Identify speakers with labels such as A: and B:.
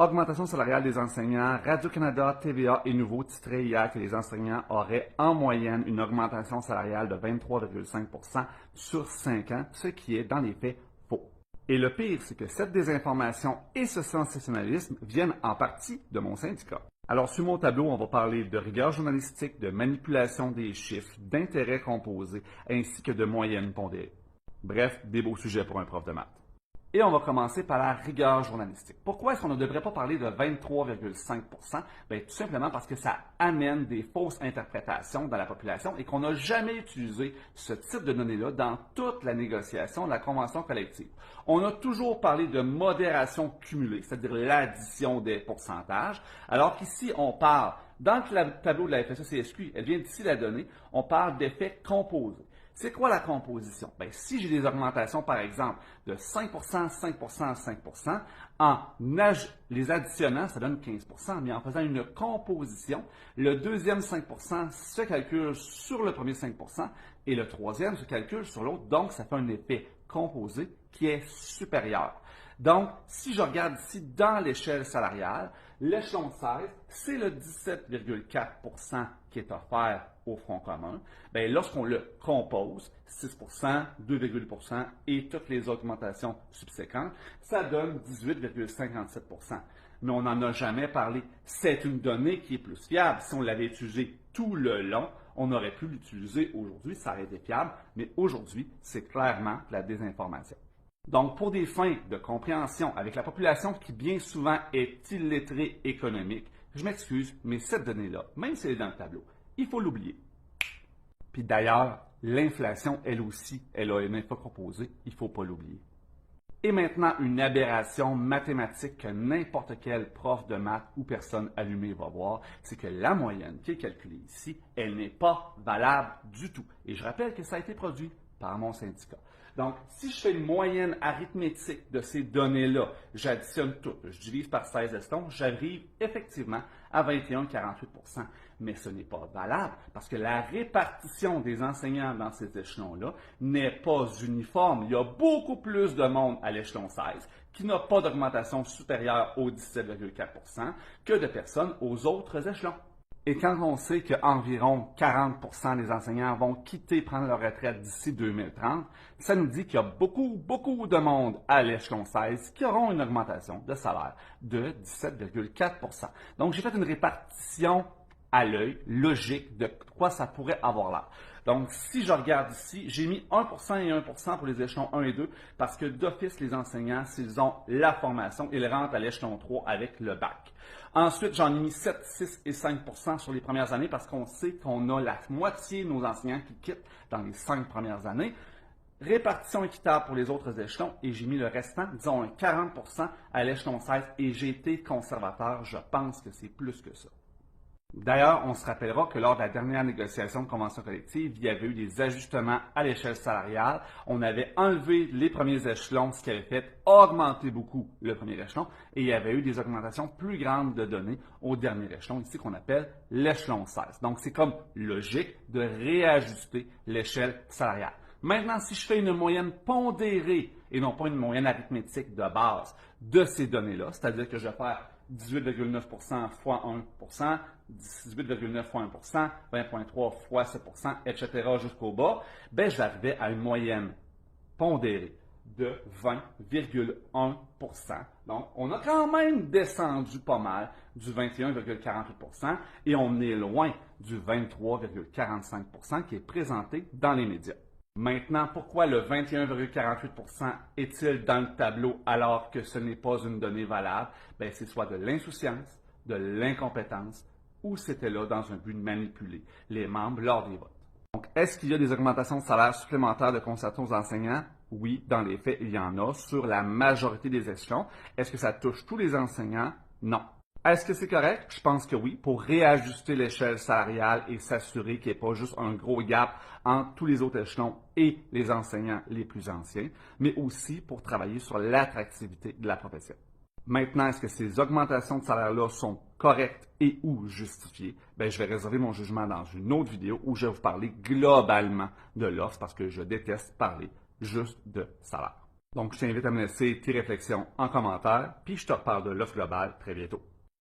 A: Augmentation salariale des enseignants. Radio-Canada, TVA et Nouveau titraient hier que les enseignants auraient en moyenne une augmentation salariale de 23,5 % sur 5 ans, ce qui est dans les faits faux. Et le pire, c'est que cette désinformation et ce sensationnalisme viennent en partie de mon syndicat. Alors, sur mon tableau, on va parler de rigueur journalistique, de manipulation des chiffres, d'intérêts composés, ainsi que de moyennes pondérées. Bref, des beaux sujets pour un prof de maths. Et on va commencer par la rigueur journalistique. Pourquoi est-ce qu'on ne devrait pas parler de 23,5 %? Bien, tout simplement parce que ça amène des fausses interprétations dans la population et qu'on n'a jamais utilisé ce type de données-là dans toute la négociation de la convention collective. On a toujours parlé de modération cumulée, c'est-à-dire l'addition des pourcentages, alors qu'ici, on parle, dans le tableau de la FSE-CSQ, elle vient d'ici la donnée, on parle d'effets composés. C'est quoi la composition? Bien, si j'ai des augmentations, par exemple, de 5 5 5 en les additionnant, ça donne 15 mais en faisant une composition, le deuxième 5 se calcule sur le premier 5 et le troisième se calcule sur l'autre. Donc, ça fait un effet composé qui est supérieur. Donc, si je regarde ici dans l'échelle salariale, l'échelon 16, c'est le 17,4 % qui est offert au Front commun. Bien, lorsqu'on le compose, 6 2,8 % et toutes les augmentations subséquentes, ça donne 18,57 %. Mais on n'en a jamais parlé. C'est une donnée qui est plus fiable. Si on l'avait utilisée tout le long, on aurait pu l'utiliser aujourd'hui, ça aurait été fiable, mais aujourd'hui, c'est clairement de la désinformation. Donc, pour des fins de compréhension avec la population qui bien souvent est illettrée économique, je m'excuse, mais cette donnée-là, même si elle est dans le tableau, il faut l'oublier. Puis d'ailleurs, l'inflation, elle aussi, elle a un effet composé, il ne faut pas l'oublier. Et maintenant, une aberration mathématique que n'importe quel prof de maths ou personne allumée va voir, c'est que la moyenne qui est calculée ici, elle n'est pas valable du tout. Et je rappelle que ça a été produit par mon syndicat. Donc, si je fais une moyenne arithmétique de ces données-là, j'additionne tout, je divise par 16 échelons, j'arrive effectivement à 21,48 %. Mais ce n'est pas valable parce que la répartition des enseignants dans ces échelons-là n'est pas uniforme. Il y a beaucoup plus de monde à l'échelon 16 qui n'a pas d'augmentation supérieure au 17,4 % que de personnes aux autres échelons. Et quand on sait qu'environ 40 % des enseignants vont prendre leur retraite d'ici 2030, ça nous dit qu'il y a beaucoup de monde à l'échelon 16 qui auront une augmentation de salaire de 17,4 %. Donc, j'ai fait une répartition à l'œil logique de quoi ça pourrait avoir l'air. Donc, si je regarde ici, j'ai mis 1 % et 1 % pour les échelons 1 et 2 parce que d'office, les enseignants, s'ils ont la formation, ils rentrent à l'échelon 3 avec le bac. Ensuite, j'en ai mis 7, 6 et 5 % sur les premières années parce qu'on sait qu'on a la moitié de nos enseignants qui quittent dans les 5 premières années. Répartition équitable pour les autres échelons et j'ai mis le restant, disons un 40 % à l'échelon 16 et j'ai été conservateur, je pense que c'est plus que ça. D'ailleurs, on se rappellera que lors de la dernière négociation de convention collective, il y avait eu des ajustements à l'échelle salariale. On avait enlevé les premiers échelons, ce qui avait fait augmenter beaucoup le premier échelon, et il y avait eu des augmentations plus grandes de données au dernier échelon, ici qu'on appelle l'échelon 16. Donc, c'est comme logique de réajuster l'échelle salariale. Maintenant, si je fais une moyenne pondérée et non pas une moyenne arithmétique de base de ces données-là, c'est-à-dire que je vais faire 18,9 % fois 1 %, 18,9 fois 1 %, 20,3 fois 7 %, etc. jusqu'au bas, ben, je vais arriver à une moyenne pondérée de 20,1 %. Donc, on a quand même descendu pas mal du 21,48 % et on est loin du 23,45 % qui est présenté dans les médias. Maintenant, pourquoi le 21,48 % est-il dans le tableau alors que ce n'est pas une donnée valable? Bien, c'est soit de l'insouciance, de l'incompétence ou c'était là dans un but de manipuler les membres lors des votes. Donc, est-ce qu'il y a des augmentations de salaire supplémentaires de concertation aux enseignants? Oui, dans les faits, il y en a sur la majorité des échelons. Est-ce que ça touche tous les enseignants? Non. Est-ce que c'est correct? Je pense que oui, pour réajuster l'échelle salariale et s'assurer qu'il n'y ait pas juste un gros gap entre tous les autres échelons et les enseignants les plus anciens, mais aussi pour travailler sur l'attractivité de la profession. Maintenant, est-ce que ces augmentations de salaire-là sont correctes et ou justifiées? Bien, je vais réserver mon jugement dans une autre vidéo où je vais vous parler globalement de l'offre parce que je déteste parler juste de salaire. Donc, je t'invite à me laisser tes réflexions en commentaire, puis je te reparle de l'offre globale très bientôt.